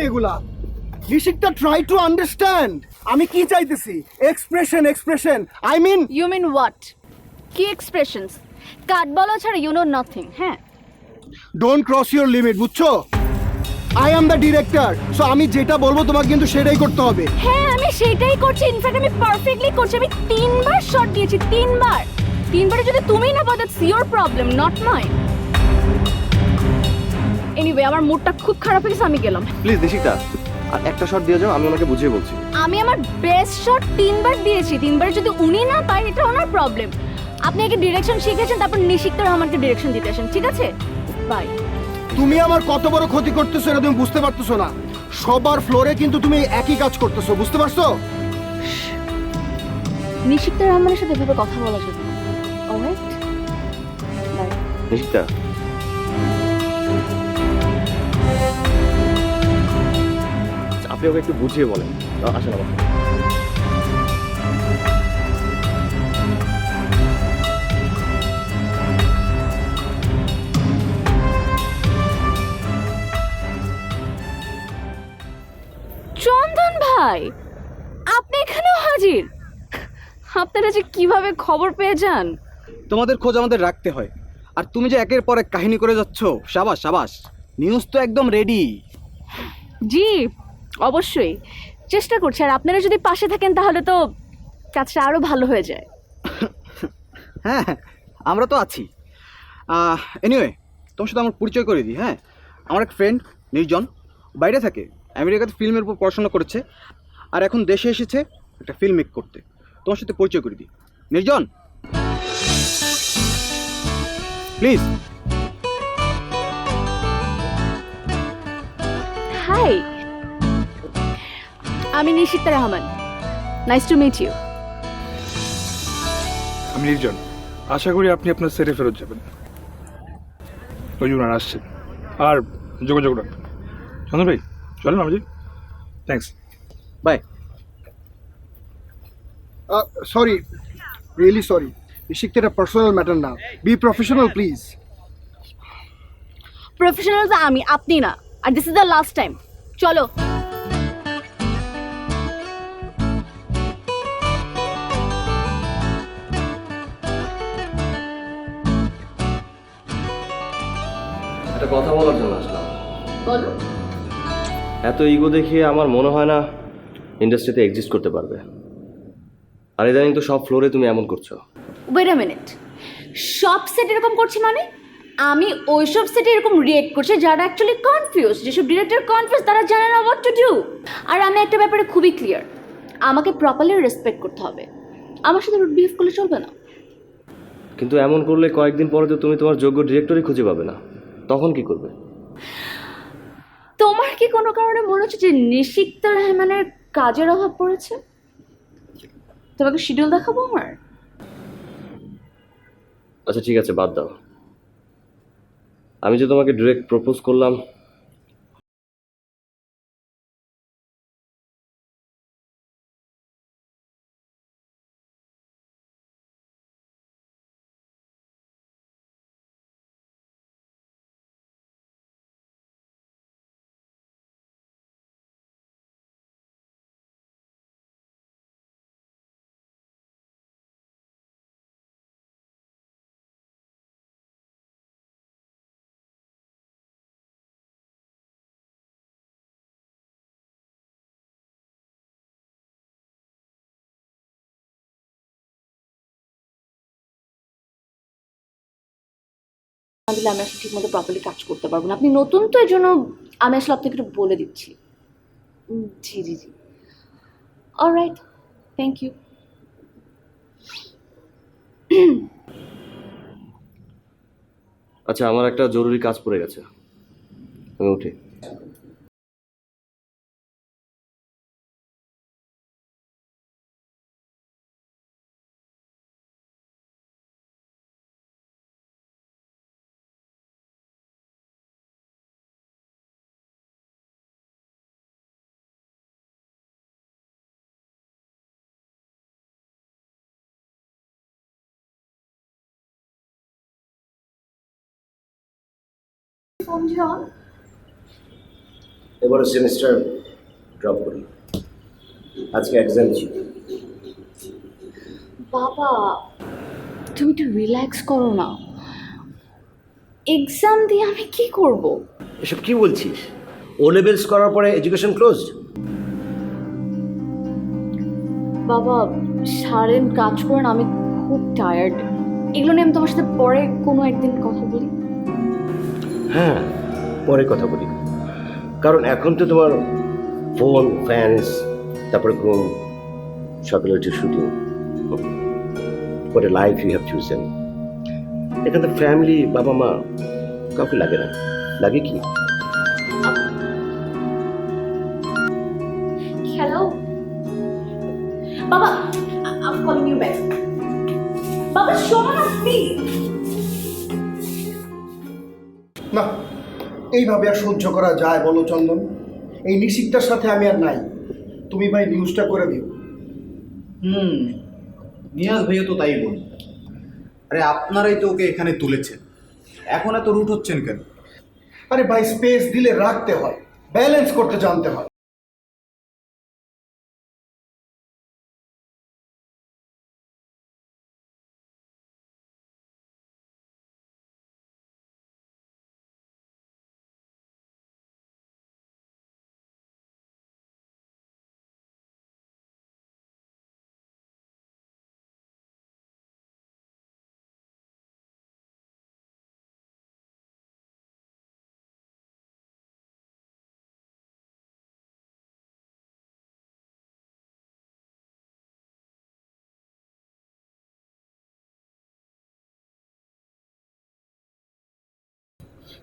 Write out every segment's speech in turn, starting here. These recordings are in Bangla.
এগুলা? নিশিকটা ট্রাই টু আন্ডারস্ট্যান্ড আমি কি চাইতেছি। Expression I mean. You mean what? কি এক্সপ্রেশনস? কাট বলা ছাড়া ইউ নো নাথিং। হ্যাঁ, ডোন্ট ক্রস ইউর লিমিট, বুঝছো? I am the director, so আমি যেটা বলবো তোমাকে কিন্তু সেটাই করতে হবে। হ্যাঁ আমি সেটাই করছি। ইনফ্যাক্ট আমি পারফেক্টলি করছি। আমি 3বার শট দিয়েছি, 3বারে যদি তুমি না পাও that's your problem, not mine. Anyway আমার মুডটা খুব খারাপ হয়ে গেছে, আমি গেলাম। প্লিজ নিশিতা, আর একটা শট দিয়ে যাও, আমি ওনাকে বুঝিয়ে বলছি। আমি আমার বেস্ট শট 3বার দিয়েছি, 3বারে যদি উনি না পায় এটা ওনার প্রবলেম। আপনি আগে ডিরেকশন শিখেছেন, তারপর নিশিক্ত রহমানকে ডিরেকশন দিতে আসেন, ঠিক আছে? বাই। তুমি আমার কত বড় ক্ষতি করতেছো এটা তুমি বুঝতে পারতেছো না। সবার ফ্লোরে কিন্তু তুমি একই কাজ করতেছো, বুঝতে পারছো? নিশিক্ত রহমানের সাথে এভাবে কথা বলা যাবে না। Alright, by. নিশিতা, আপনি ওকে একটু বুঝিয়ে বলেন। আসেন আমার। চন্দন ভাই, আপনি এখানেও হাজির? আপনারা যে কিভাবে খবর পেয়ে যান? তোমাদের খোঁজ আমাদের রাখতে হয়, আর তুমি যে একের পর এক কাহিনী করে যাচ্ছ, সাবাস সাবাস। নিউজ তো একদম রেডি। জি অবশ্যই চেষ্টা করছি, আর আপনারা যদি পাশে থাকেন তাহলে তো কাজটা আরো ভালো হয়ে যায়। হ্যাঁ আমরা তো আছি। এনিওয়ে, তোমার সাথে আমার পরিচয় করে দিই। হ্যাঁ, আমার এক ফ্রেন্ড নির্জন, বাইরে থাকে, আমেরিকাতে ফিল্মের উপর পড়াশোনা করেছে, আর এখন দেশে এসেছে একটা ফিল্ম মেক করতে। তোমার সাথে পরিচয় করে দিই। নির্জন, প্লিজ। হাই, আমি Nishita Rahman. Nice to meet you. আমি নির্জন। আশা করি আপনি আপনার সেটে ফেরত যাবেন। ওই জন্য আসছেন, আর যোগাযোগ রাখবেন। চন্দন ভাই চলেন আমাজি। Thanks, bye. Sorry, really sorry. নিশিকটা এটা পার্সোনাল ম্যাটার না। Be professional please. প্রফেশনাল তো আমি, আপনি না। আর this is the last time. চলো। একটা কথা বলার জন্য আসলাম। বলো। এত ইগো দেখিয়ে আমার মনে হয় না ইন্ডাস্ট্রিতে এক্সিস্ট করতে পারবে। আর ইদানিং তো সব ফ্লোরে তুমি এমন করছো। ওয়েট আ মিনিট, সব সেট এরকম করছি মানে? আমি ওইসব সেটে এরকম রিয়েক্ট করছি যারা অ্যাকচুয়ালি কনফিউজ। যেসব ডিরেক্টর কনফিউজ তারা জানে না হোয়াট টু ডু। আর আমি একটা ব্যাপারে খুবই ক্লিয়ার, আমাকে প্রপারলি রেসপেক্ট করতে হবে। আমার সাথে রুড বিহেভ করলে চলবে না। কিন্তু এমন করলে কয়েকদিন পরে তো তুমি তোমার যোগ্য ডিরেক্টরই খুঁজে পাবে না, তখন কি করবে? তোমার কি কোনো কারণে মনে হচ্ছে যে নিশিক্ত রহমানের কাজের অভাব পড়েছে? তোমাকে শিডিউল দেখাবো আমার? আচ্ছা ঠিক আছে, বাদ দাও। আমি যে তোমাকে ডিরেক্ট প্রপোজ করলাম, দিলে আমি আসলে ঠিক মতো প্রপারলি কাজ করতে পারবো না। আপনি নতুন তো, এই জন্য আমি আসলে আপনাকে একটু বলে দিচ্ছি। জি জি জি, অলরাইট, থ্যাংক ইউ। আচ্ছা আমার একটা জরুরি কাজ পড়ে গেছে, আমি উঠি। এবারে সেমিস্টার ড্রপ করি, আজকে এক্সাম ছিল। বাবা তুমি একটু রিল্যাক্স করো না, এক্সাম দিয়ে আমি কি করব? এসব কি বলছিস? ও লেভেলস করার পরে এডুকেশন ক্লোজড? বাবা সারাদিন কাজ করে না, আমি খুব টায়ার্ড। এগুলো নিয়ে আমি তোমার সাথে পরে কোনো একদিন কথা বলি। হ্যাঁ, পরে কথা বলি, কারণ এখন তো তোমার ফোন, ফ্যান্স, তারপরে ঘুম, সকালে উঠে shooting. What a life you have chosen. এখানে তো ফ্যামিলি, বাবা মা কাউকে লাগে না, লাগে কি? হ্যালো বাবা, I'm calling you back. বাবা শোনো না প্লিজ। না, এইভাবে আর সহ্য করা যায় বলো চন্দন? এই নিশিকটার সাথে আমি আর নাই। তুমি ভাই নিউজটা করে দিও। নিয়াজ ভাইও তো তাই বলি। আরে আপনারাই তো ওকে এখানে তুলেছেন, এখন এত রুট হচ্ছেন কেন? আরে ভাই, স্পেস দিলে রাখতে হয়, ব্যালেন্স করতে জানতে হয়।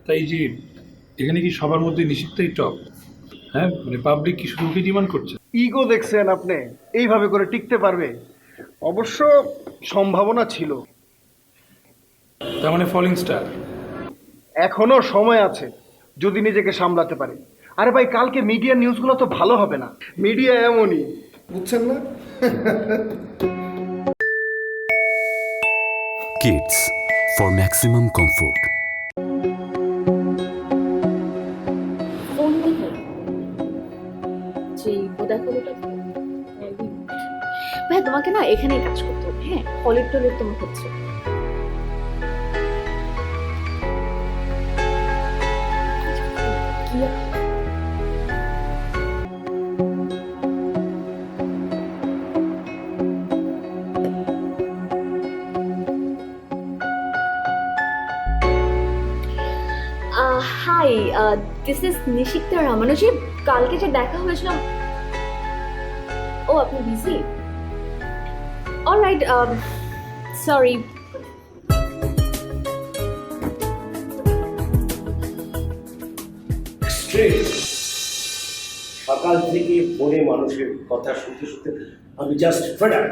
তাই যে এখানে কি সবার মধ্যে নিষিদ্ধই টপ? হ্যাঁ, মানে পাবলিক কি শুধু ওকে ডিমান্ড করছে? ইগো দেখছেন আপনি? এইভাবে করে টিকতে পারবে? অবশ্য সম্ভাবনা ছিল। তার মানে ফলিং স্টার। এখনো সময় আছে যদি নিজেকে সামলাতে পারে। আরে ভাই, কালকে মিডিয়া নিউজগুলো তো ভালো হবে না। মিডিয়া এমনই, বুঝছেন না? Kids for maximum comfort. Phone দিবে যে দেখালোটা ভাই, তোমাকে না এখানেই কাজ করতে হবে। হ্যাঁ, হলিড টলিড তোমার হচ্ছে। কি হাই, দিস ইজ নিশিক্তা রামানুজি। কালকে যে দেখা হয়েছিল। ও আপনি বিজি? Alright, sorry. সকাল থেকে ফোনে মানুষের কথা শুনতে শুনতে আমি জাস্ট ফেড আপ।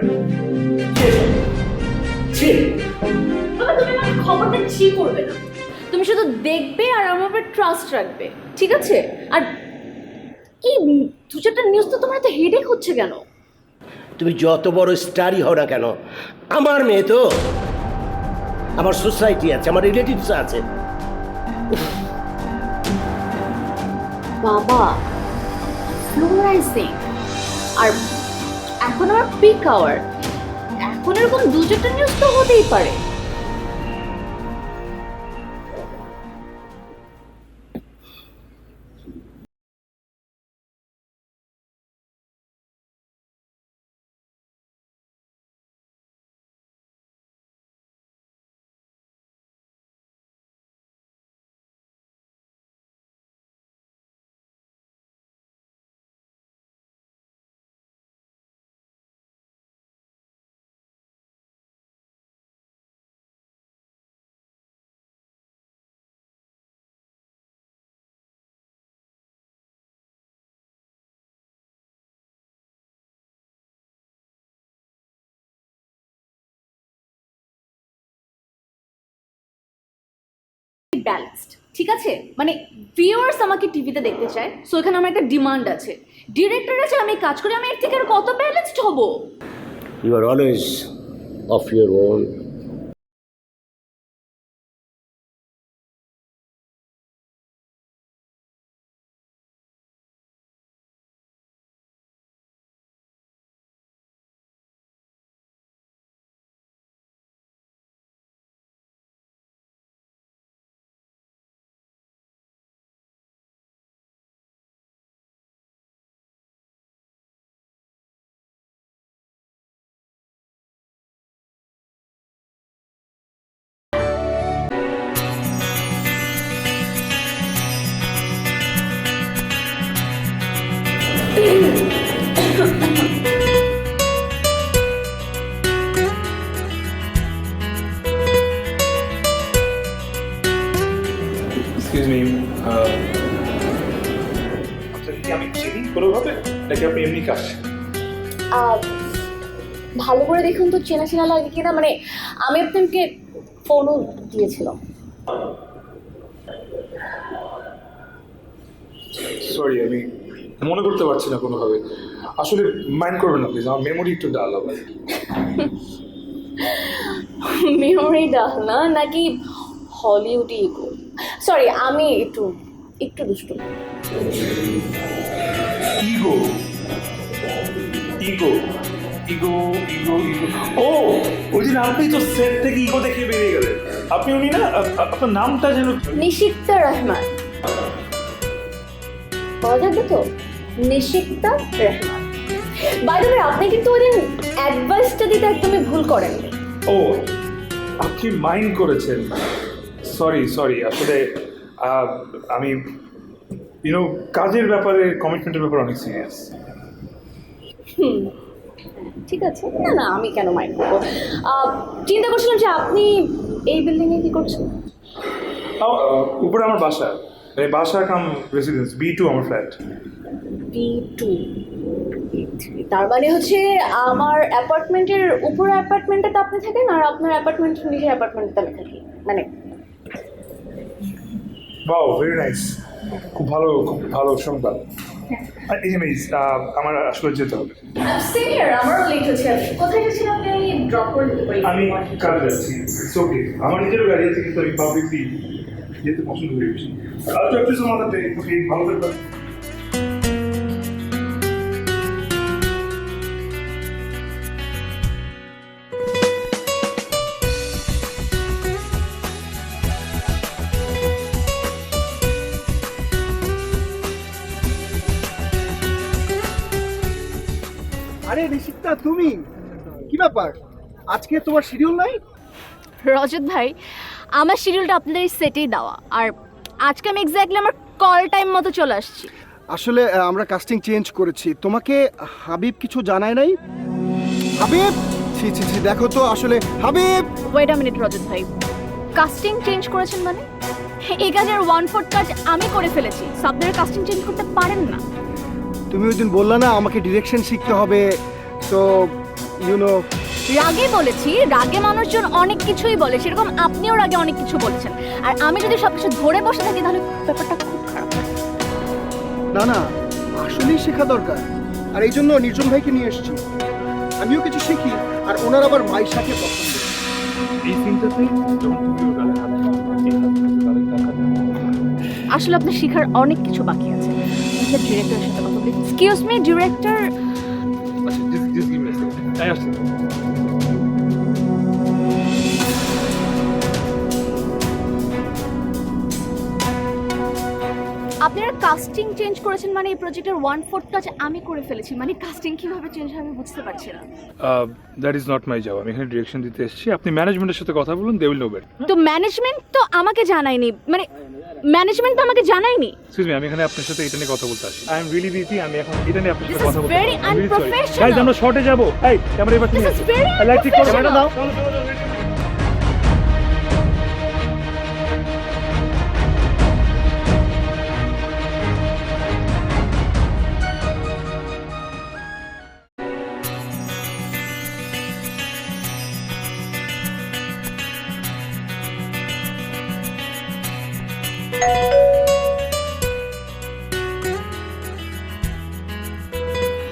বাবা তুমি আমার খবরটা ছি করবে না, তুমি শুধু দেখবে আর আমার উপর ট্রাস্ট রাখবে, ঠিক আছে? আর এই দু চারটা নিউজ তো তোমার এত হেডেক হচ্ছে কেন? তুমি যত বড় স্টারই হও না কেন, আমার মেয়ে তো, আমার সোসাইটি আছে, আমার রিলেটিভস আছে। বাবা ফ্লোরাইজিং, আর এখন আমার পিক আওয়ার, এখন এরকম দু চারটা নিউজ তো হতেই পারে। ব্যালেন্সড, ঠিক আছে? মানে ভিউয়ার্স আমাকে টিভিতে দেখতে চায়, সো এখানে আমার একটা ডিমান্ড আছে। ডিরেক্টর আছে, আমি কাজ করি, আমি এর থেকে আর কত ব্যালেন্সড হব? You are always of your own excuse me, আপনাকে কি আমি চিনি কোনোভাবে, নাকি আপনি এমনি কাশছেন? ভালো করে দেখুন তো চেনা চেনা লাগে কিনা, মানে আমি আপনাকে ফোনও দিয়েছিলাম। সরি, আমি মনে করতে পারছি না কোনোভাবে। আসলে মাইন্ড করবেন না প্লিজ, আমার মেমোরি একটু ডাল হবে। মেমোরি ডাল না, নাকি হলিউডি ইগো? সরি, আমি একটু একটু দুষ্টু। Ego ego ego ego ego ও, ওই দিন আপনি তো সেট থেকে ইগো দেখে বেরিয়ে গেলেন। আপনি উনি না, আপনার নামটা যেন নিশিক্তা রহমান, বলা যাবে তো? নিশিক্তা রহমান। বাই দ্য ওয়ে, আপনি কিন্তু ওই দিন অ্যাডভাইসটা দিতে একদমই ভুল করেন। ও, আপনি মাইন্ড করেছেন। সরি সরি, আসলে আমি কাজের ব্যাপারে, কমিটমেন্টের ব্যাপারে অনেক সিরিয়াস। ঠিক আছে, না না, আমি কেন মাইন্ড করবো? চিন্তা করছিলাম যে আপনি এই বিল্ডিংয়ে কি করছেন? উপরে আমার বাসা, মানে বাসা কাম রেসিডেন্স, B2 আমার ফ্ল্যাট। B2, তার মানে হচ্ছে আমার অ্যাপার্টমেন্টের উপরে অ্যাপার্টমেন্টে আপনি থাকেন, আর আপনার অ্যাপার্টমেন্টের নিজের অ্যাপার্টমেন্টে আমি থাকি, মানে ওয়াও, ভেরি নাইস, খুব ভালো সংবাদ। এই যে মিস, আমার আসলে যেতে হবে। সিনিয়র, আমারও লেট হচ্ছে। কোথায় গেছেন আপনি? আমি ড্রপ করে দিতে পারি। আমি কাজ যাচ্ছি, ইটস ওকে। আমার নিজেরও গাড়ি আছে, কিন্তু আমি পাবলিকলি যেতে পছন্দ করি বেশি। আর তো একটু সময় ভালো থাকবেন। আরে ঋষিতা, তুমি কি ব্যাপার? আজকে তোমার শিডিউল নাই? রজত ভাই, আমার শিডিউলটা আপনাদের এই সেটেই দেওয়া, আর আজকে আমি এক্স্যাক্টলি আমার কল টাইম মতো চলে আসছি। আসলে আমরা কাস্টিং চেঞ্জ করেছি। তোমাকে হাবিব কিছু জানায় নাই? হাবিব, ছি ছি ছি, দেখো তো আসলে হাবিব। ওয়েট আ মিনিট রজত ভাই, কাস্টিং চেঞ্জ করেছেন মানে? এই কাজের 1/4 কাজ আমি করে ফেলেছি, সো আপনারা কাস্টিং চেঞ্জ করতে পারেন না। তুমি ওই দিন বললা না আমাকে ডিরেকশন শিখতে হবে, সো রাগে বলেছি, রাগে মানুষজন অনেক কিছুই বলে, সেরকম আপনিও রাগে অনেক কিছু বলেছেন, আর আমি যদি সবকিছু ধরে বসে থাকি তাহলে ব্যাপারটা খুব খারাপ। না না, আসলেই শেখা দরকার, আর এই জন্য নির্জন ভাইকে নিয়ে এসেছি। আমিও কিছু শিখি, আর ওনার আবার মাইশাকে পছন্দ। এই সিনটাতে যখন তুমি ওর গালে হাত দাও, এই হাত থেকে গালে হাত দাও। আসলে আপনার শেখার অনেক কিছু বাকি আছে। ডিরেক্টরের সাথে কথা বলি। Excuse me director. আচ্ছা, just give me a second. I আসছি। আপনারা কাস্টিং চেঞ্জ করেছেন মানে এই প্রজেক্টের 1/4 কাজ আমি করে ফেলেছি, মানে কাস্টিং কিভাবে চেঞ্জ হবে আমি বুঝতে পারছি না। That is not my job. আমি এখানে ডিরেকশন দিতে এসেছি। আপনি ম্যানেজমেন্টের সাথে কথা বলুন, দে উইল নো বেটার। তো ম্যানেজমেন্ট তো আমাকে জানায়নি, মানে ম্যানেজমেন্ট তো আমাকে জানায়নি। এক্সকিউজ মি, আমি এখানে আপনার সাথে এটা নিয়ে কথা বলতে আসি। আই এম রিয়েলি বিজি, আমি এখন এটা নিয়ে আপনার This সাথে is কথা বলতে very unprofessional. গাইস, আমরা শর্টে যাব। এই ক্যামেরা এবার This নিয়ে is আসো। very লাইট ঠিক করো, ক্যামেরাটা দাও।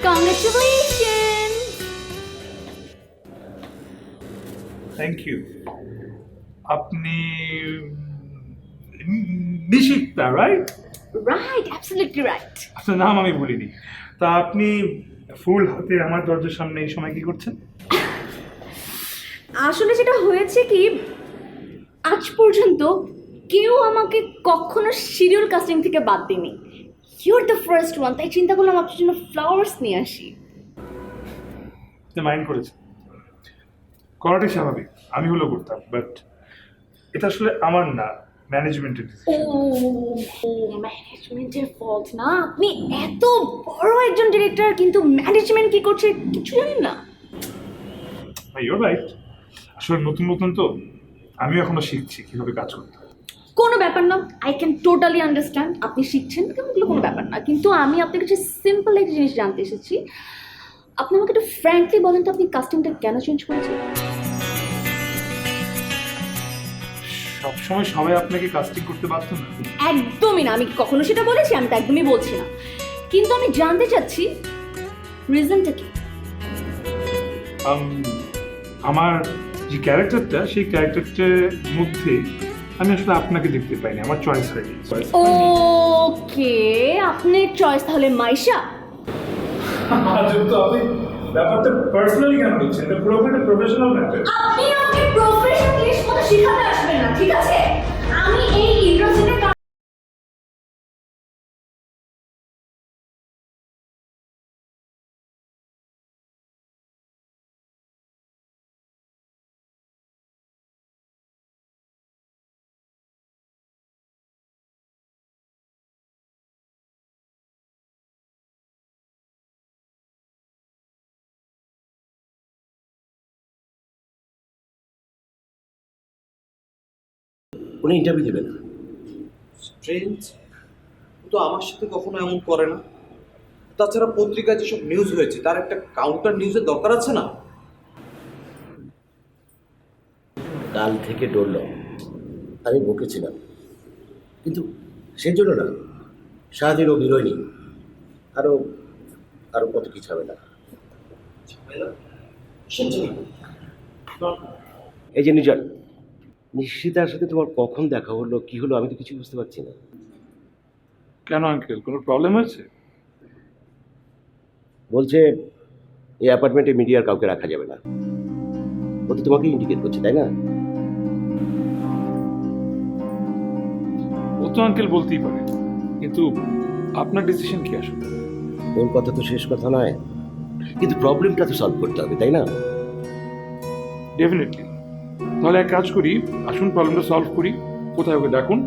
Congratulations. Thank you. আপনি Nishita, right? Right, absolutely right. আপনার নাম আমি বলিনি। তা আপনি ফুল হাতে আমার দরজার সামনে এই সময় কি করছেন? আসলে যেটা হয়েছে কি, আজ পর্যন্ত কেউ আমাকে কখনো শিডিউল কাস্টিং থেকে বাদ দিইনি। You are the first one, তাই চিন্তা করলাম আপনার জন্য ফ্লাওয়ার্স নিয়ে আসি। মাইন্ড করেছে, করাটাই স্বাভাবিক, আমি হলেও করতাম, বাট এটা আসলে আমার না, ম্যানেজমেন্টের। ও ম্যানেজমেন্টের ফল্ট না? আপনি এত বড় একজন ডিরেক্টর, কিন্তু ম্যানেজমেন্ট কি করছে কিছু জানেন না। Your right. আসলে নতুন নতুন তো, আমিও এখনো শিখছি কিভাবে কাজ করতে হয়। কোনো ব্যাপার ব্যাপার না, আই ক্যান টোটালি আন্ডারস্ট্যান্ড। আপনি শিখছেন কেন, এগুলো কোনো ব্যাপার না। কিন্তু আমি আপনার কাছে সিম্পল একটা জিনিস জানতে এসেছি। আপনি আমাকে একটু ফ্র্যাঙ্কলি বলেন তো, আপনি কাস্টিংটা কেন চেঞ্জ করেছেন? সবসময় সবাই আপনাকে কাস্টিং করতে বাধ্য না। একদমই না, আমি কখনো সেটা বলেছি? আমি তো একদমই বলছি না, কিন্তু আমি জানতে চাচ্ছি রিজনটা কি। আমার যে ক্যারেক্টারটা, সেই ক্যারেক্টারটার মধ্যে আমি আসলে আপনাকে দেখতে পাইনি, আমার চয়েস হয়নি। ওকে, আপনার চয়েস তাহলে মাইশা। যেহেতু আপনি ব্যাপারটা পার্সোনালি কেন বলছেন, এটা পুরোপুরি প্রফেশনাল ম্যাটার। আপনি আমাকে প্রফেশনালিস্ট মতো শেখাতে আসবেন না, ঠিক আছে? আমি এই ইন্ডাস্ট্রিতে উনি ইন্টারভিউ দেবেন। স্ট্রেঞ্জ, তো আমার সাথে কখনো এমন করে না। তাছাড়া পত্রিকায় যেসব নিউজ হয়েছে তার একটা কাউন্টার নিউজের দরকার আছে না? কাল থেকে ডরল, আমি বকেছিলাম, কিন্তু সেই জন্য না, সারাদিন ও বেরোয়নি। আরো আরো কত কিছু হবে না। এই যে নির্জন, নিশ্চিতার সাথে তোমার কখন দেখা হলো, কি হলো, আমি তো কিছু বুঝতে পারছি না। কেন আঙ্কেল, কোনো প্রবলেম আছে? বলছে এই অ্যাপার্টমেন্টে মিডিয়ার কাউকে রাখা যাবে না। ও তো তোমাকে ইন্ডিকেট করছে, তাই না? ও তো আঙ্কেল বলতেই পারে, কিন্তু আপনার ডিসিশন কি আসলে? ওর কথা তো শেষ কথা নয়, কিন্তু প্রবলেমটা তো সলভ করতে হবে, তাই না? ডেফিনেটলি। তাহলে এক কাজ করি, আসুন প্রবলেমটা সলভ করি। কোথায় ওকে ডাকুন।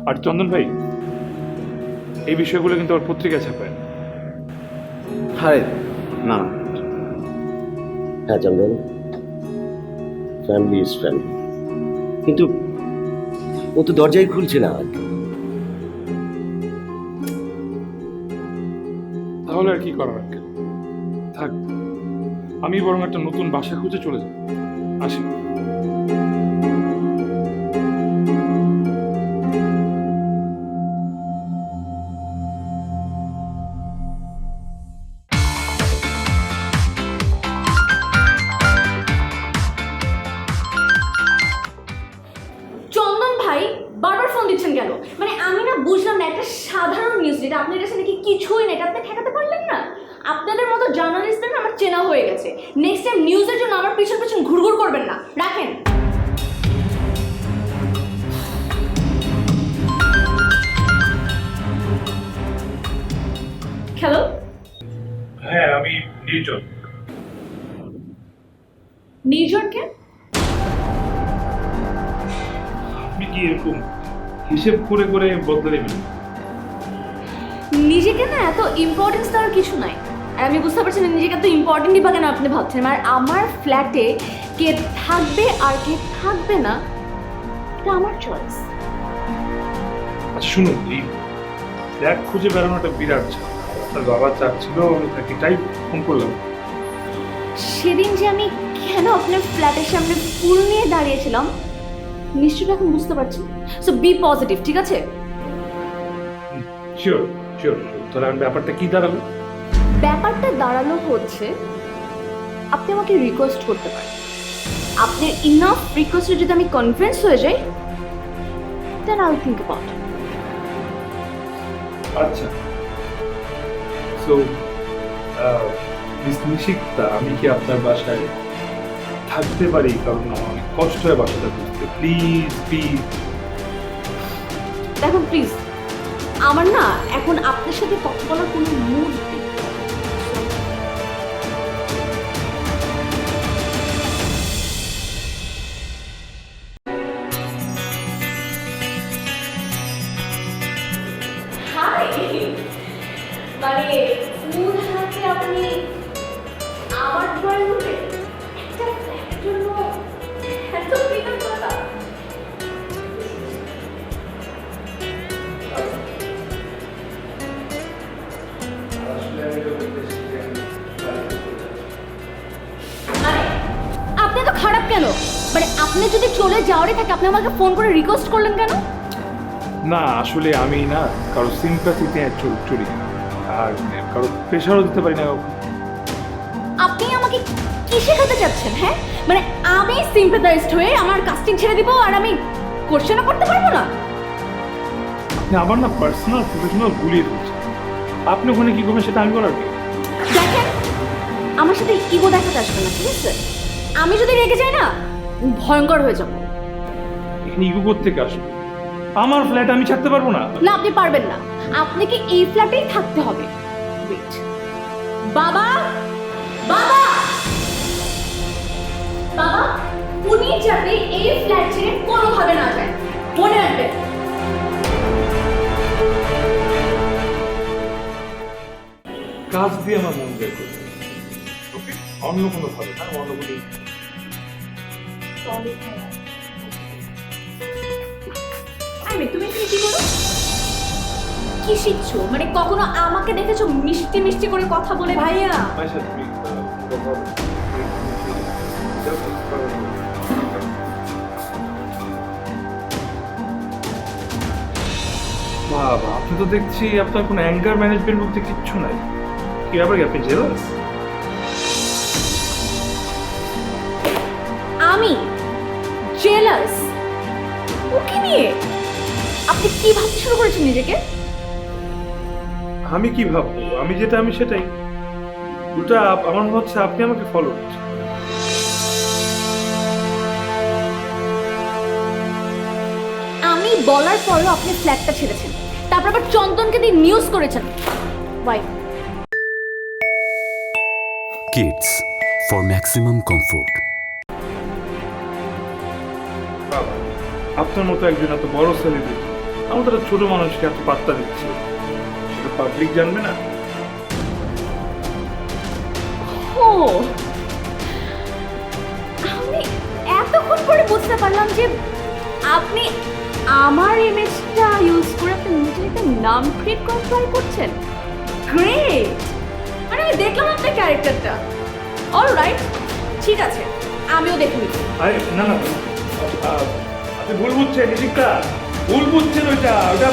আর চন্দন ভাই, এই বিষয়গুলো কিন্তু আর পত্রিকায় ছাপায় না। আরে না, হ্যাঁ চন্দন, ফ্যামিলি ইজ ফ্যামিলি, কিন্তু ও তো দরজাই খুলছে না। তাহলে আর কি করার আঙ্কেল, থাক, আমি বরং একটা নতুন বাসা খুঁজে চলে যাব। আসি। চন্দন ভাই বারবার ফোন দিচ্ছেন কেন? মানে আমি না বুঝলাম না, একটা সাধারণ নিউজ যেটা আপনার কাছে নাকি কিছুই না, এটা আপনি ঠেকাতে পারলেন না? আপনাদের মতো জার্নালিস্টদের আমার চেনা হয়ে গেছে। নেক্সট টাইম নিউজের জন্য আমার পিছন পিছন ঘুরঘুর করবেন না, রাখেন। হ্যালো, হ্যাঁ, আমি নির্জন। নির্জনকে? আপনি কি এরকম হিসেব করে করে বদলে নেবেন? নিজেকে না এত ইম্পর্টেন্স দেওয়ার কিছু নাই। আর আমি বুঝতে পারছি না নিজেকে এত ইম্পর্টেন্টই বা কেন আপনি ভাবছেন। আর আমার ফ্ল্যাটে কে থাকবে আর কে থাকবে না, এটা আমার চয়েস। আচ্ছা শুনুন, এই ফ্ল্যাট খুঁজে বেড়ানোটা বিরাট ঝামেলা। আপনার বাবা চাচ্ছিল আমি তাকে, তাই ফোন করলাম। সেদিন যে আমি কেন আপনার ফ্ল্যাটের সামনে ফুল নিয়ে দাঁড়িয়েছিলাম, নিশ্চয়ই এখন বুঝতে পারছি। সো বি পজিটিভ, ঠিক আছে? Sure sure. তাহলে আমি ব্যাপারটা কি দাঁড়ালো? ব্যাপারটা দাঁড়ালো হচ্ছে আপনি আমাকে রিকোয়েস্ট করতে পারেন। আপনার ইনাফ রিকোয়েস্টে যদি আমি কনভিন্স হয়ে যাই, then I will think about it. আচ্ছা, সো মিস নিশিতা, আমি কি আপনার বাসায় থাকতে পারি? কারণ আমার অনেক কষ্ট হয় বাসাটা বুঝতে। Please please. দেখুন প্লিজ, আমার না এখন আপনার সাথে কথা বলার কোনো মুড নেই। হাই, মানে ফুল হাতে আপনি আমার ড্রয়িং রুমে একটা ফ্ল্যাটের জন্য এত কৃতজ্ঞতা? চলে যাওয়ারই থাকে আপনি আমাকে ফোন করে রিকোয়েস্ট করলেন কেন? না আসলে আমি না কারো সিম্প্যাথিতে চলি না। আর কারো প্রেশারও দিতে পারি না কাউকে। আপনি আমাকে কি শেখাতে চাচ্ছেন? হ্যাঁ, মানে আমি সিম্প্যাথাইজড হয়ে আমার কাস্টিং ছেড়ে দিব আর আমি কোশ্চেনও করতে পারবো না? আপনি আমার না পার্সোনাল প্রফেশনাল গুলিয়ে দিচ্ছেন। আপনি ওখানে কি করবেন সেটা আমি বলার কি? দেখেন, আমার সাথে ইগো দেখাতে আসবে না, ঠিক আছে? আমি যদি রেগে যাই না, ভয়ঙ্কর হয়ে যাবো। এখানে ইগো করতে আসবে? আমার ফ্ল্যাট আমি ছাড়তে পারবো না। না, আপনি পারবেন না। আপনাকে এই ফ্ল্যাটেই থাকতে হবে। ওয়েট, বাবা, বাবা, বাবা, উনি যাতে এই ফ্ল্যাট ছেড়ে কোনোভাবে না যায়, মনে রাখবেন। কাজ দিয়ে আমার মন জয় করবে। ওকে, অন্য কোনো ভাবে না, অন্য কোনো তুমি এখানে কি করো? কি শিখছো? মানে কখনো আমাকে দেখেছো মিষ্টি মিষ্টি করে কথা বলে? ভাইয়া, আমার সাথে তুমি কথা বলো। বাবা, আপনি তো দেখছি আপনার কোনো অ্যাঙ্গার ম্যানেজমেন্ট বলতে কিচ্ছু নাই। কি ব্যাপার কি, আপনি জেলাস? আমি জেলাস? ওকে নিয়ে আপনি কি ভাবতে শুরু করেছেন নিজেকে? আমি কি ভাববো? আমি যেটা আমি সেটাই। ওটা আমার মনে হচ্ছে আপনি আমাকে ফলো করছেন। আমি বলার পরও আপনি ফ্ল্যাটটা ছেড়েছেন, তারপর আবার চন্দনকে দিয়ে নিউজ করেছেন। By. Kids for maximum comfort. বাবা, আপনার মতো একজন এত বড় সেলিব্রিটি আমাদের একটা ছোট মানুষকে এত পাত্তা দিচ্ছে, সেটা পাবলিক জানবে না? ও, আমি এতক্ষণ পরে বুঝতে পারলাম যে আপনি আমার ইমেজটা ইউজ করে আপনি নিজের একটা নাম ক্রিয়েট করার ট্রাই করছেন। গ্রেট! মানে আমি দেখলাম আপনার ক্যারেক্টারটা। অলরাইট, ঠিক আছে, আমিও দেখে নিচ্ছি। আরে না না, আপনি ভুল বুঝছেন নিশিকা, ভুল বুঝছেন। ওইটা ওটা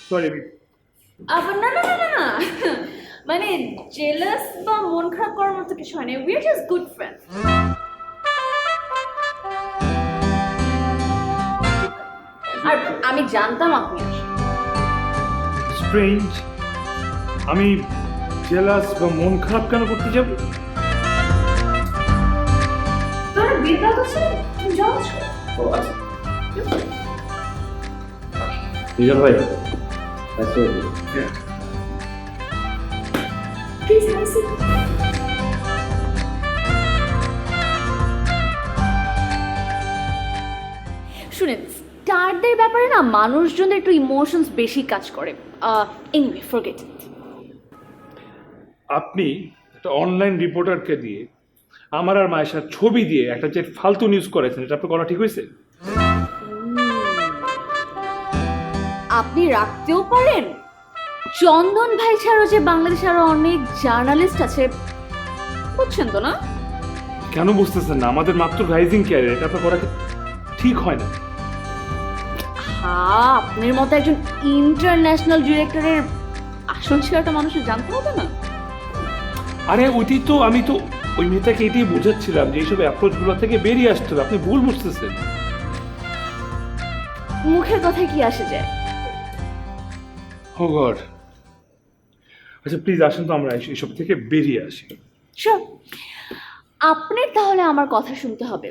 সরি। আবার না না না না না, মানে জেলাস বা মন খারাপ করার মতো কিছু হয় না। We are just good friend. আর আমি জানতাম আপনি আসবেন। স্ট্রেঞ্জ, আমি জেলাস বা মন খারাপ কেন করতে যাব? তোর বিরক্ত হচ্ছে? তুমি যাও। ও আচ্ছা, নিজন ভাই, আচ্ছা প্লিজ হ্যাভ সিট। শুনেন, স্টারদের ব্যাপারে না মানুষজনের একটু ইমোশনস বেশি কাজ করে। Anyway, forget it. আপনি একটা অনলাইন রিপোর্টারকে দিয়ে আমার আর মায়েশার ছবি দিয়ে একটা যে ফালতু নিউজ করেছেন, এটা আপনার করা ঠিক হয়েছে? আপনি রাখতেও পারেন। চন্দন ভাই ছাড়াও যে বাংলাদেশে আরো অনেক জার্নালিস্ট আছে, বুঝছেন তো না? কেন বুঝতেছেন না? আমাদের মাত্র রাইজিং ক্যারিয়ার, এটা আপনার করা কি ঠিক হয় না? হ্যাঁ, আপনার মতো একজন ইন্টারন্যাশনাল ডিরেক্টরের আসল ছেলেটা মানুষের জানতে হবে না? আরে ওইটাই তো, আমি তো ওই মেয়েটাকে এটাই বোঝাচ্ছিলাম যে এইসব অ্যাপ্রোচগুলো থেকে বেরিয়ে আসতে হবে। আপনি ভুল বুঝতেছেন। মুখের কথায় কি আসে যায়? ও গড। আচ্ছা প্লিজ আসেন তো, আমরা এইসব থেকে বেরিয়ে আসি। শিওর। আপনার তাহলে আমার কথা শুনতে হবে।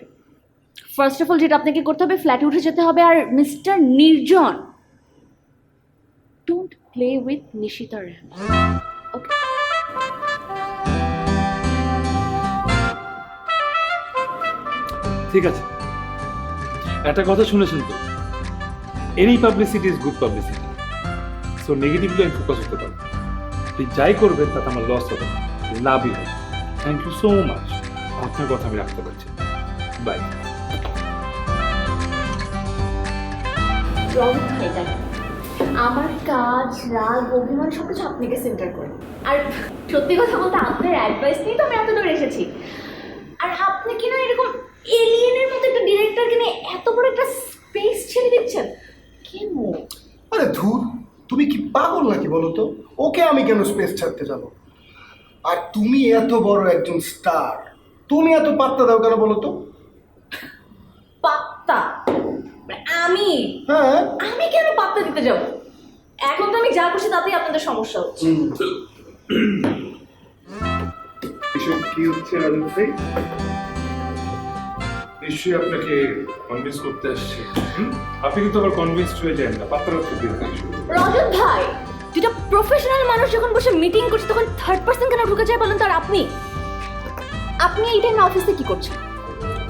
ফার্স্ট অফ অল যেটা আপনাকে করতে হবে, ফ্ল্যাটে উঠে যেতে হবে। আর mister Nirjan, don't play with Nishita Rahman, okay? ঠিক আছে, একটা কথা শুনেছেন তো, any publicity is good publicity. So negatively আমি ফোকাস করতে পারবো। আপনি যাই করবেন তাতে আমার লস হবে না, লাভই হবে। Thank you so much. আপনার কথা আমি রাখতে পারছি। বাই। আমার কাজ, রাগ, অভিমান সবকিছু আপনাকে সেন্টার করে। আর সত্যি কথা বলতে আপনার অ্যাডভাইস নিয়ে তো আমি এত দূর এসেছি। আর আপনি কি না এরকম এলিয়েনের মতো একটা ডিরেক্টরকে নিয়ে এত বড় একটা স্পেস ছেড়ে দিচ্ছেন কেন? আরে ধুর, তুমি কি পাগল নাকি বলো তো? ওকে আমি কেন স্পেস ছাড়তে যাবো? আর তুমি এত বড় একজন স্টার, তুমি এত পাত্তা দাও কেন বলো তো? পাত্তা? মানে হ্যাঁ, আমি কেন পাত্তা দিতে যাব? এখন তো আমি যা করছি তাতেই আপনাদের সমস্যা হচ্ছে। এসব কি হচ্ছে রাজু ভাই? নিশ্চয়ই আপনাকে কনভিন্স করতে আসছে। আপনি কিন্তু আবার কনভিন্সড হয়ে যান না, পাত্র রাখতে দিন। রজত ভাই, যেটা প্রফেশনাল মানুষ যখন বসে মিটিং করছে তখন থার্ড পার্সন কেন ঢুকে যায় বলেন তো? আর আপনি এই টাইমে অফিসে কি করছেন?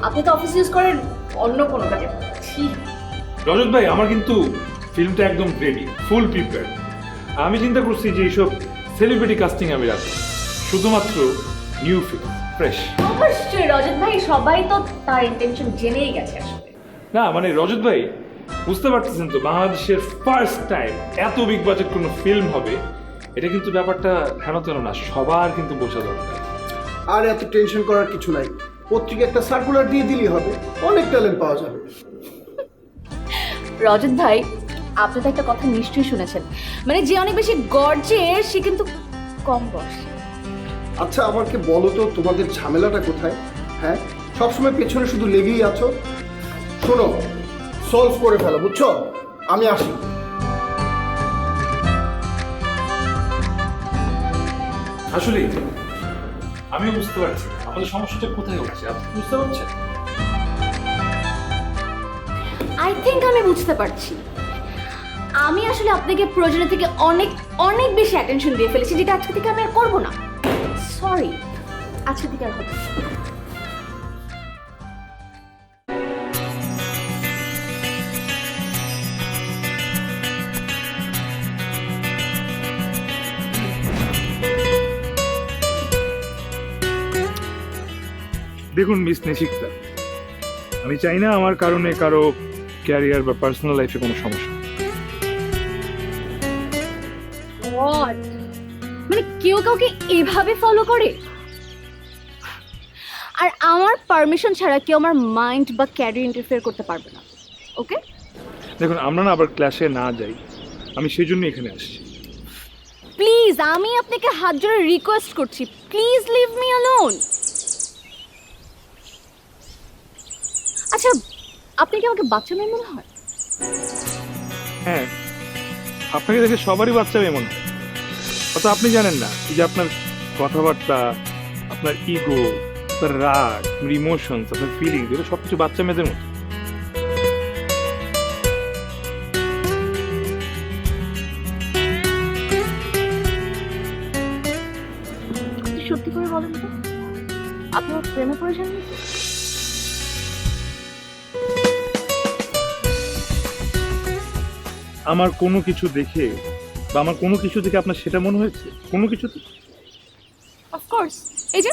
আপনি তো অফিস ইউজ করেন অন্য কোনো কাজে। ঠিক রজত ভাই, আমার কিন্তু ফিল্মটা একদম রেডি, ফুল প্রিপেয়ার। আমি চিন্তা করছি যে এইসব সেলিব্রিটি কাস্টিং আমি রাখবো, শুধুমাত্র নিউ ফিল্ম, ফ্রেশ। অবশ্যই রজত ভাই, সবাই তো তার ইন্টেনশন জেনেই গেছে আসলে। না মানে রজত ভাই, বুঝতে পারতেছেন তো, বাংলাদেশের ফার্স্ট টাইম এত বিগ বাজেট কোনো ফিল্ম হবে, এটা কিন্তু ব্যাপারটা হেন তেন না, সবার কিন্তু বোঝা দরকার। আর এত টেনশন করার কিছু নাই, পত্রিকা একটা সার্কুলার দিয়ে দিলেই হবে, অনেক ট্যালেন্ট পাওয়া যাবে। রজত ভাই, আপনি তো একটা কথা নিশ্চয়ই শুনেছেন, মানে যে অনেক বেশি গর্জে সে কিন্তু কম বসে। আচ্ছা আমাকে বলো তো, তোমাদের ঝামেলাটা কোথায়? হ্যাঁ, সবসময় পেছনে শুধু লেগেই আছো। শোনো, সলভ করে ফেলো, বুঝছো? আমি আসি। আসলে আমিও বুঝতে পারছি আমাদের সমস্যাটা কোথায় হচ্ছে, আপনি বুঝতে পারছেন? আই থিঙ্ক আমি বুঝতে পারছি। আমি আসলে আপনাকে প্রয়োজনের থেকে অনেক অনেক বেশি অ্যাটেনশন দিয়ে ফেলেছি, যেটা আজকে থেকে আমি আর করবো না। সরি, আজকে থেকে আর হবে না। দেখুন মিস নিশিক্তা, আমি চাই না আমার কারণে কারো ক্যারিয়ার বা পার্সোনাল লাইফে কোনো সমস্যা। What? মানে কেউ কাউকে এভাবে ফলো করে? আর আমার পারমিশন ছাড়া কেউ আমার মাইন্ড বা ক্যারিয়ার ইন্টারফেয়ার করতে পারবে না, ওকে? দেখুন আমরা না আবার ক্লাসে না যাই, আমি সেই জন্য এখানে আসছি। প্লিজ, আমি আপনাকে হাত জোড়ে রিকোয়েস্ট করছি, প্লিজ লিভ মি অ্যালোন। আচ্ছা, আপনি কি আমাকে বাচ্চা মেয়ে মনে হয়? হ্যাঁ, আপনাকে দেখে সবারই বাচ্চা মেয়ে মনে হয়। অত আপনি জানেন না যে আপনার কথাবার্তা, আপনার ইগো, আপনার রাগ, আপনার ইমোশনস, আপনার ফিলিংস, এগুলো সবকিছু বাচ্চা মেয়েদের মতো। আপনি সত্যি করে বলেন তো, আপনি আমার প্রেমে পড়েছেন? আমার কোনো কিছু দেখে বা আমার কোনো কিছু দেখে আপনার সেটা মনে হয়েছে? কোনো কিছুতে? অফকোর্স। এই যে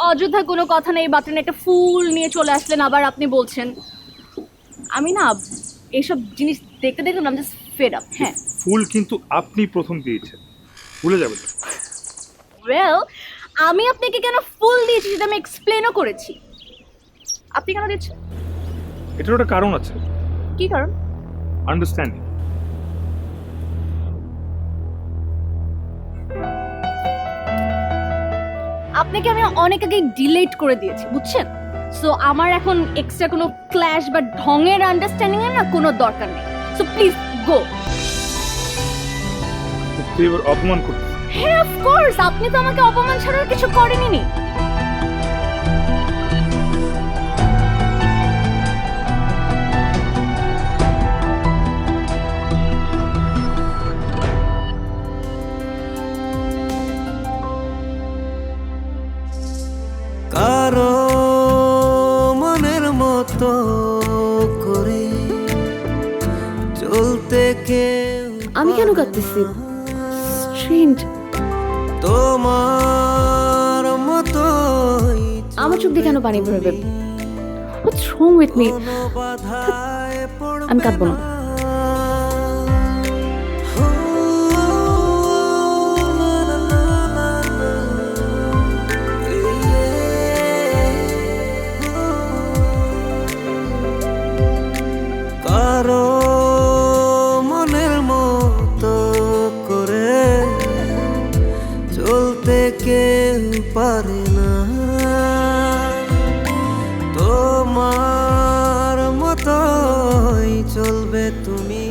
অযোধ্যা কোনো কথা নেই, বাটনে একটা ফুল নিয়ে চলে আসলেন, আবার আপনি বলছেন। আমি না এইসব জিনিস দেখতে দেখতে আমি জাস্ট ফেড আপ। হ্যাঁ, ফুল কিন্তু আপনি প্রথম দিয়েছেন, ভুলে যাবেন। ওয়েল, আমি আপনাকে কেন ফুল দিয়েছি সেটা আমি এক্সপ্লেনও করেছি। আপনি কেন দিচ্ছেন? এটার একটা কারণ আছে, কি কারণ? আন্ডারস্ট্যান্ডিং। আপনাকে আমি অনেক আগে ডিলেট করে দিয়েছি, বুঝছেন? সো আমার এখন এক্সট্রা কোনো ক্ল্যাশ বা ঢঙের আন্ডারস্ট্যান্ডিং এর না কোনো দরকার নেই। So please go. তুই এবার অপমান করছিস। হ্যাঁ, অফকোর্স, আপনি তো আমাকে অপমান ছাড়া আর কিছু করেনই। কারো মনের মতো করে চলতে কেউ আমি কেন কাঁদতেছি? স্ট্রেঞ্জ। তোমার মতো আমার চোখ দিয়ে কেন পানি বেরোবে? হোয়াটস রং উইথ মি? আমি কাঁদবো না। পারে না তোমার মতোই চলবে তুমি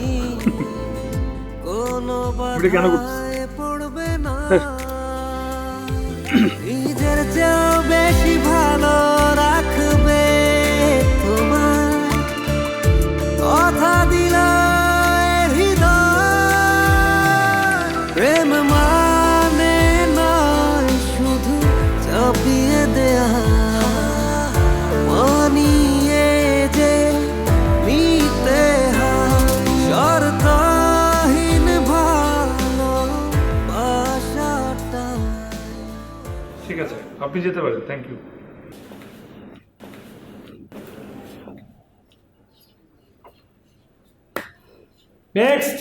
কোনো এটা কেন করছিস? বাধায় পড়বে না নিজের চেয়েও বেশি ভালো রাখবে তোমার কথা দিল হৃদয় প্রেম মানে নয় শুধু চাপিয়ে দেয়া মানিয়ে যে নিতে হয় শর্তহীন ভালোবাসাটা। ঠিক আছে, আপনি যেতে পারেন। Thank you. নেক্সট।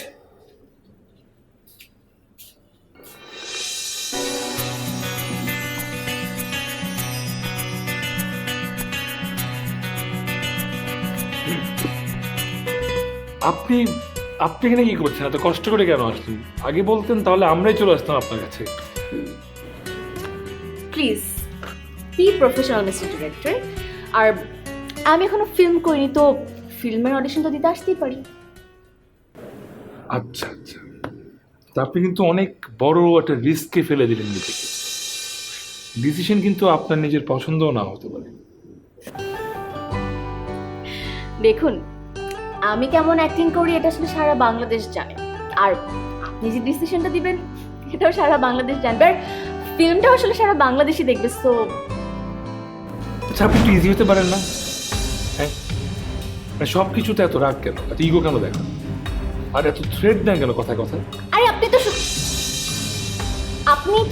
আপনি আপনি এখানে কি করছেন? এত কষ্ট করে কেন আসছেন? আগে বলতেন তাহলে আমরাই চলে আসতাম আপনার কাছে। Please be professional mister director. আর আমি এখনো ফিল্ম করিনি, তো ফিল্মের অডিশন তো দিতে আসতেই পারি। আচ্ছা আচ্ছা, তা আপনি কিন্তু অনেক বড় একটা রিস্কে ফেলে দিলেন নিজেকে। ডিসিশন কিন্তু আপনার নিজের পছন্দও না হতে পারে। দেখুন, আমি কেমন অ্যাক্টিং করি এটা আসলে সারা বাংলাদেশ জানে, আর আপনি যে ডিসিশনটা দিবেন এটাও সারা বাংলাদেশ জানবে, আর ফিল্মটাও আসলে সারা বাংলাদেশই দেখবে। সো আচ্ছা, আপনি একটু ইজি হতে পারেন না? হ্যাঁ, মানে সব কিছুতে এত রাগ কেন, এত ইগো কেন দেখা, আর এত থ্রেড দেন কেন কথায় কথায়? আরে আপনি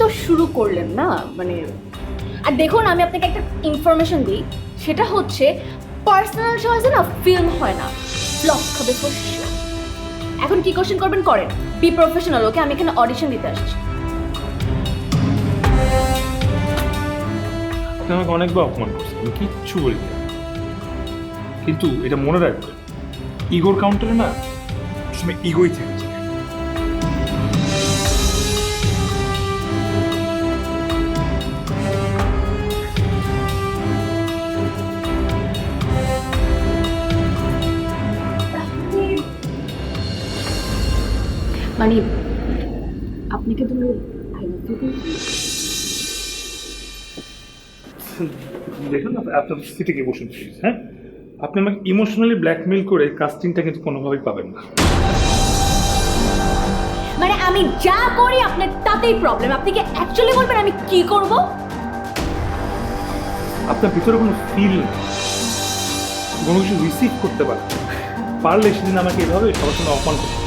তো শুরু করলেন না, মানে। আর দেখুন, আমি আপনাকে একটা ইনফরমেশন দিই, সেটা হচ্ছে পার্সোনাল চয়েসে না ফিল্ম হয় না, ব্লক খাবে for sure। এখন কি কোশ্চেন করবেন করেন, বি প্রফেশনাল। ওকে, আমি এখানে অডিশন দিতে আসছি। আপনি আমাকে অনেকবার অপমান করছেন, আমি কিচ্ছু বলিনি, কিন্তু এটা মনে রাখবেন, ইগোর কাউন্টারে না সময় ইগোই থেকেছে। মানে আপনাকে ধরো আই লাভ ইউ দেখুন, আপনার সিটে গিয়ে বসুন প্লিজ। হ্যাঁ, আপনি আমাকে ইমোশনালি ব্ল্যাকমেল করে কাস্টিংটা কিন্তু কোনোভাবেই পাবেন না। মানে আমি যা করি আপনার তাতেই প্রবলেম। আপনি কি অ্যাকচুয়ালি বলবেন আমি কি করব? আপনার ভিতরে কোনো ফিল, কোনো কিছু রিসিভ করতে পারলে সেদিন আমাকে এভাবে সবার সঙ্গে অপমান করতে।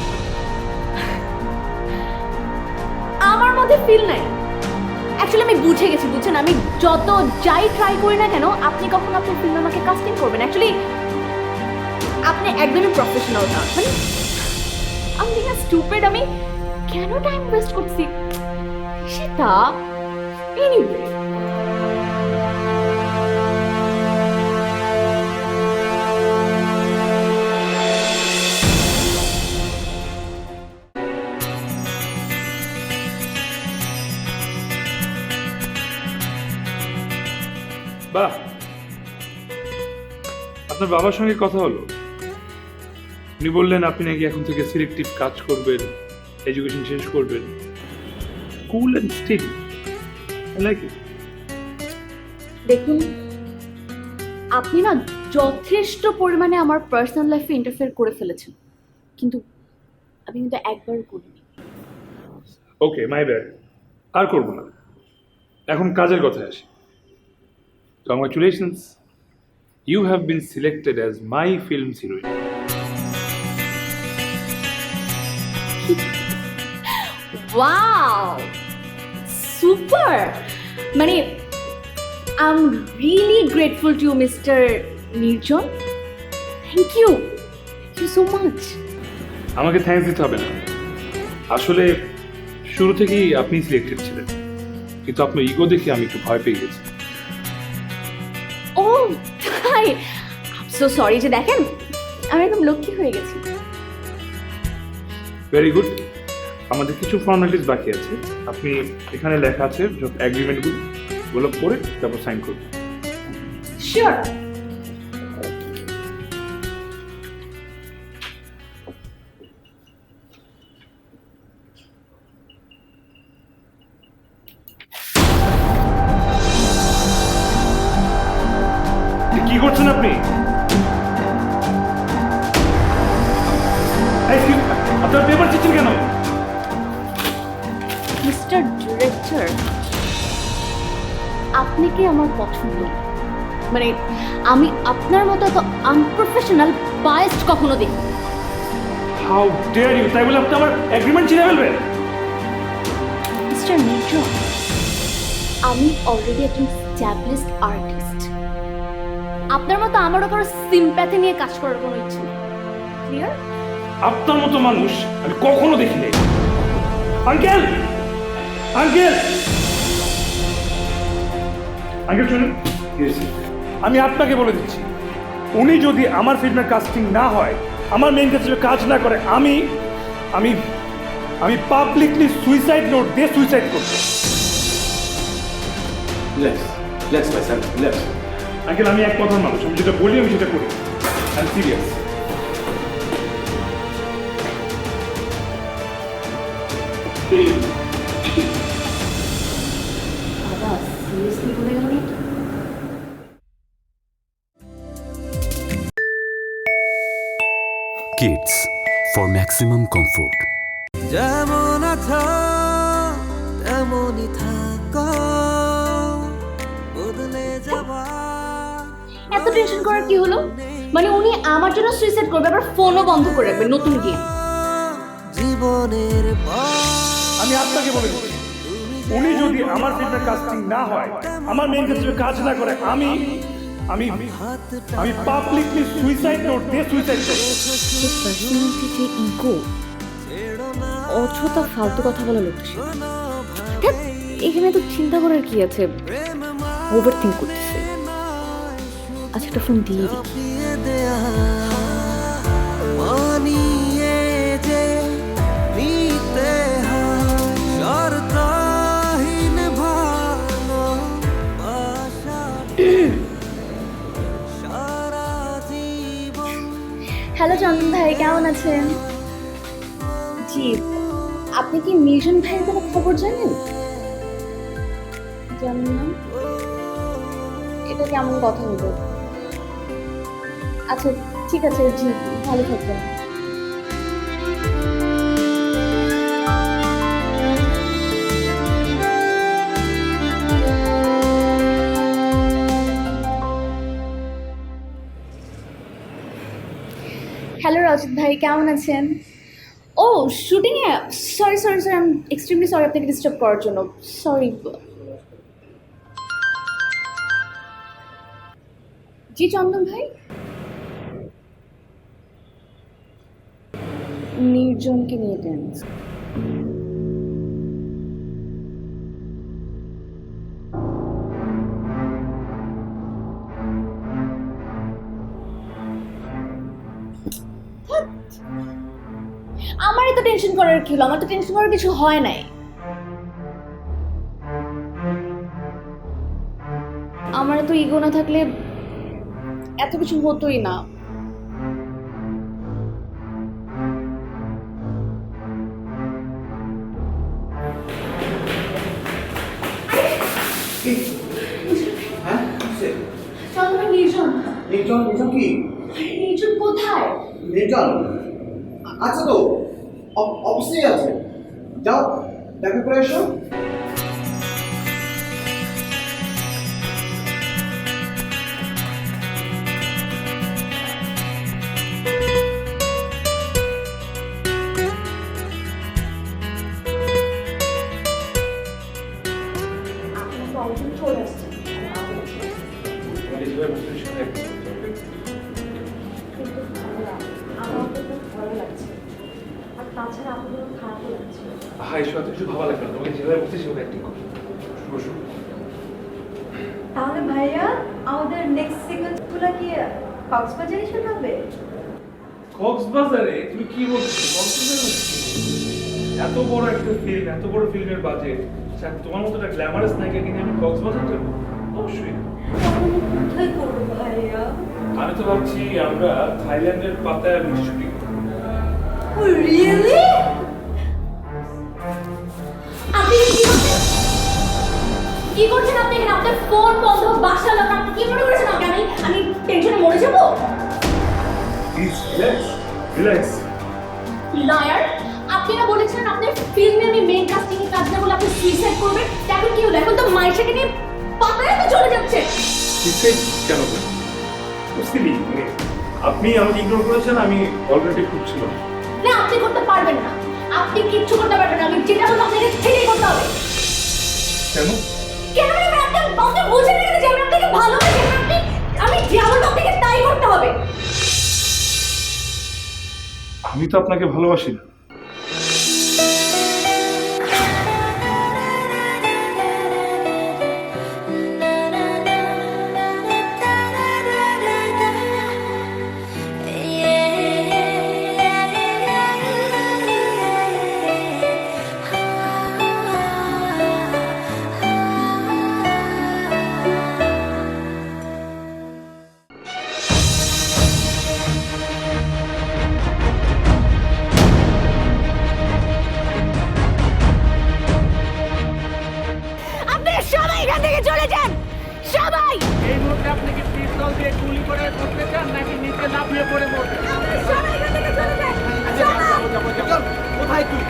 আমার মধ্যে ফিল নাই। অ্যাকচুয়ালি আমি বুঝে গেছি, বুঝছেন, আমি যত যাই ট্রাই করি না কেন আপনি কখনো আপনার ফিল্মে আমাকে কাস্টিং করবেন। অ্যাকচুয়ালি আপনি একদমই প্রফেশনাল না। মানে আমি দেখি স্টুপিড, আমি কেন টাইম ওয়েস্ট করছি সেটা। এনিওয়ে, বাহ, আপনার বাবার সঙ্গে কথা হলো? উনি বললেন আপনি নাকি এখন থেকে সিলেক্টিভ কাজ করবেন, এডুকেশন শেষ করবেন। Cool and steady, I like it. দেখুন, আপনি না যথেষ্ট পরিমাণে আমার পার্সোনাল লাইফে ইন্টারফেয়ার করে ফেলেছেন, কিন্তু আমি কিন্তু একবারও করিনি। ওকে, মাই ব্যাড, আর করবো না। এখন কাজের কথায় আসি। Congratulations, you have been selected as my film heroine. Wow, super! মানে I am really grateful to mister Nirjan. Thank you so much. আমাকে থ্যাঙ্কস দিতে হবে না, আসলে শুরু থেকেই আপনি সিলেক্টেড ছিলেন, কিন্তু আপনার ইগো দেখে আমি একটু ভয় পেয়ে গেছি। ও তাই? So sorry. যে দেখেন, আমি একদম লক্ষ্মী হয়ে গেছি। Very good. আমাদের কিছু ফর্মালিটিস বাকি আছে। আপনি এখানে লেখা আছে এগ্রিমেন্টগুলো, ওগুলো পড়ে তারপর সাইন করবো। শিওর। কি করছেন আপনি? আপনার পেপার চিঠি কেন? মিস্টার ডিরেক্টর, আপনি কি আমার পছন্দ? মানে আমি আপনার মতো এত আনপ্রফেশনাল বায়াসড কখনো দেখি। How dare you! তাই বলে আপনি আমার এগ্রিমেন্ট ছিঁড়ে ফেলবেন? মিস্টার নির্জন, আমি অলরেডি একজন স্ট্যাবলিশড আর্টিস্ট। আপনার মতো আমারও কারো সিম্প্যাথি নিয়ে কাজ করার কোনো ইচ্ছে নেই। ক্লিয়ার? আপনার মতো মানুষ আমি কখনো দেখিনি। আঙ্কেল, আঙ্কেল, আঙ্কেল শুনুন, আমি আপনাকে বলে দিচ্ছি, উনি যদি আমার ফিল্মের কাস্টিং না হয়, আমার মেইন কাছে কাজ না করে, আমি আমি আমি পাবলিকলি সুইসাইড নোট দিয়ে সুইসাইড করব। আঙ্কেল, আমি এক কথার মানুষ, আমি যেটা বলি আমি সেটা করি। I am serious. বাবা সিরিয়াসলি বলে গেল না তো? Kids for maximum comfort. যেমন আছো তেমনই থাকো, বদলে যাবা। এত টেনশন করার কি হলো? মানে উনি আমার জন্য সুইসাইড করবে, আবার ফোনও বন্ধ করে রাখবে নতুন গেম। জীবনের আমি আপনাকে বলে দিচ্ছি, উনি যদি আমার ফিল্মের কাস্টিং না হয়, আমার মেইন কাছে কাজ না করে, আমি আমি আমি পাবলিকলি সুইসাইড নোট দিয়ে সুইসাইড করব। পার্সোনালিটি যে ইগো, অযথা ফালতু কথা বলা লোকছে। এখানে তো চিন্তা করার কি আছে? ওভার থিঙ্ক করতেছে। আচ্ছা, একটা ফোন দিয়ে দিই। মানিয়ে যে নিতে হয় শর্তহীন ভালোবাসা, সারা জীবন। হ্যালো চন্দন ভাই, কেমন আছেন? জি, আপনি কি মিশন ভাইয়ের কোনো খবর জানেন? জানেন না? এটা কেমন কথা হলো? আচ্ছা ঠিক আছে, জি ভালো থাকবেন। হ্যালো রজত ভাই, কেমন আছেন? ও শুটিংয়ে, sorry sorry sorry, I am extremely sorry আপনাকে ডিস্টার্ব করার জন্য। সরি। জি চন্দন ভাই, নির্জনকে নিয়ে টেন্স। আমার এত টেনশন করার কি হলো? আমার তো টেনশন করার কিছু হয় নাই। আমার এত ইগো না থাকলে এত কিছু হতোই না। চন্দন, নির্জন। নির্জন, নির্জন কি? নির্জন কোথায়? নির্জন আচ্ছা, তো অফিসেই আছে, যাও দেখা করে এসো। তাহলে ভাইয়া আমাদের নেক্সট সিকোয়েন্সগুলো কি কক্সবাজারে শুট হবে? কক্সবাজারে? তুমি কি বলছো? কক্সবাজারে এত বড় একটা ফিল্ম, এত বড় ফিল্মের বাজেট, তোমার মতো একটা গ্ল্যামারাস নায়িকা কিনে আমি কক্সবাজার যাবো? অবশ্যই না। কোথায় করবো ভাইয়া? আমি তো ভাবছি আমরা থাইল্যান্ডের পাতায়া বিচ শুটিং করবো। রিয়েলি? আপনি কি করছেন? আপনি এখানে আপনার ফোন বন্ধ, বাসা লক, আপনি কি মনে করেছেন আমাকে আমি টেনশনে মরে যাবো? Please relax, relax. লয়ার, আপনি না বলেছিলেন আপনার ফিল্মে আমি মেইন কাস্টিং এ কাজ না বলে আপনি সুইসাইড করবেন। এখন কি হলো? এখন তো মাইশাকে নিয়ে পাতায় তো চলে যাচ্ছে। সুইসাইড কেন করবেন? মুশকিলই, মানে আপনি আমাকে ইগনোর করেছেন, আমি অলরেডি খুঁজছিলাম। না, আপনি করতে পারবেন না, আপনি কিচ্ছু করতে পারবেন না। আমি যেটা বলবো আপনাকে সেটাই করতে হবে। কেন? কেন মানে আপনি বুঝেন না যে আমি আপনাকে ভালোবাসি? আমি যা বলবো আপনাকে তাই করতে হবে। আমি তো আপনাকে ভালোবাসি না। আপনারা সবাই এখান থেকে চলে যান, সবাই। এই মুহূর্তে আপনি কি পিস্তল দিয়ে গুলি করে মরতে চান নাকি নিচে লাফিয়ে পড়ে মরতে চান? সবাই এখান থেকে চলে যান। কোথায় তুই?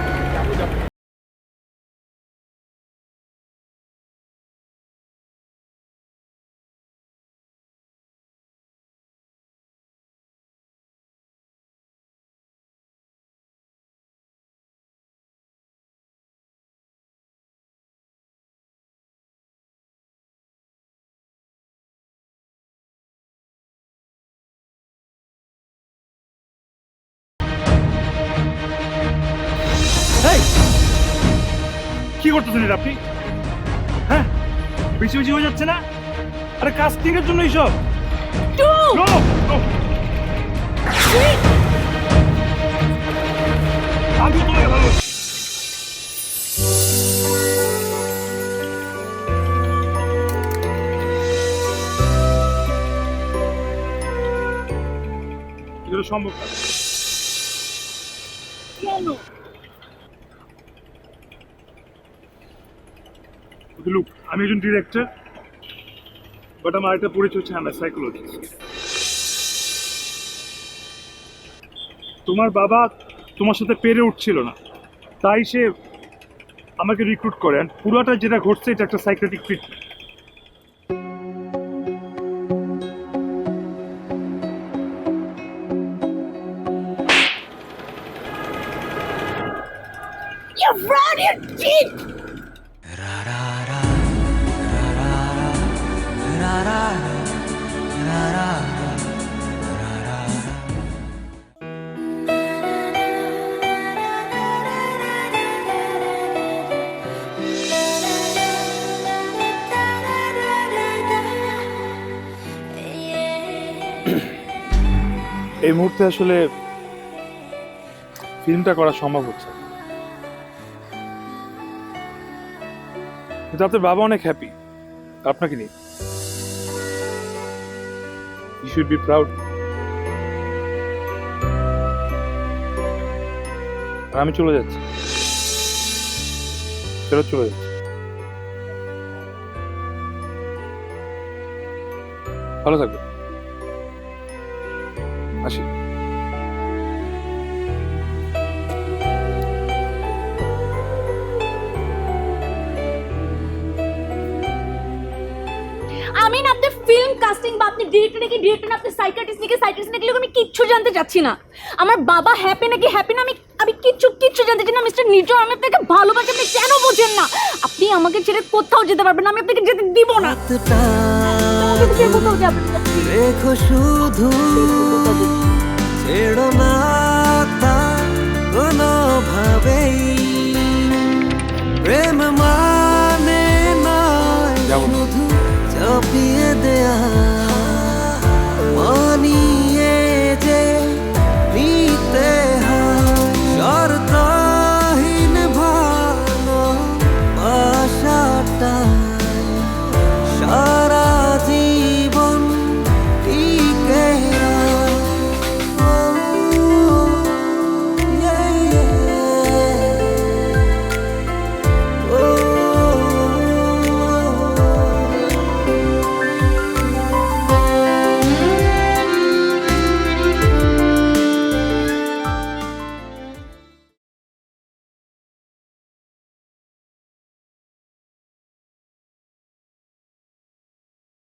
কি করতেছেন এটা আপনি? হ্যাঁ, বেশি বেশি হয়ে যাচ্ছে না? আরে কাস্টিং এর জন্য এইসব? No, no. আমি তোমাকে ভালোবাসি। এগুলো সম্ভব না। লুক, আমি একজন ডিরেক্টর, বাট আমার একটা পরিচয় হচ্ছে আমি সাইকোলজিস্ট। তোমার বাবা তোমার সাথে পেরে উঠছিল না, তাই সে আমাকে রিক্রুট করে। আর পুরোটা যেটা ঘটছে এটা একটা psychiatric treatment. You fraud, you cheat! এই মুহূর্তে আসলে ফিল্মটা করা সম্ভব হচ্ছে না। কিন্তু আপনার বাবা অনেক হ্যাপি আপনাকে নিয়ে। You should be proud. আমি চলে যাচ্ছি, ফেরত চলে যাচ্ছি। ভালো থাকবে, আসি। আমি না আপনার ফিল্ম কাস্টিং বা আপনি ডিরেক্টর নাকি ডিরেক্টর, আপনি সাইকিয়াট্রিস্ট নাকি সাইকিয়াট্রিস্ট নাকি আমি কিচ্ছু জানতে চাচ্ছি না। আমার বাবা হ্যাপি নাকি হ্যাপি না আমি কিচ্ছু জানতে চাই না। মিস্টার নির্জন, আমি আপনাকে ভালোবাসি, আপনি কেন বোঝেন না? আপনি আমাকে ছেড়ে কোথাও যেতে পারবেন না, আমি আপনাকে যেতে দিব না। কোথাও যাবেন না। রেখো শুধু ছেড়ো না তা কোনোভাবেই।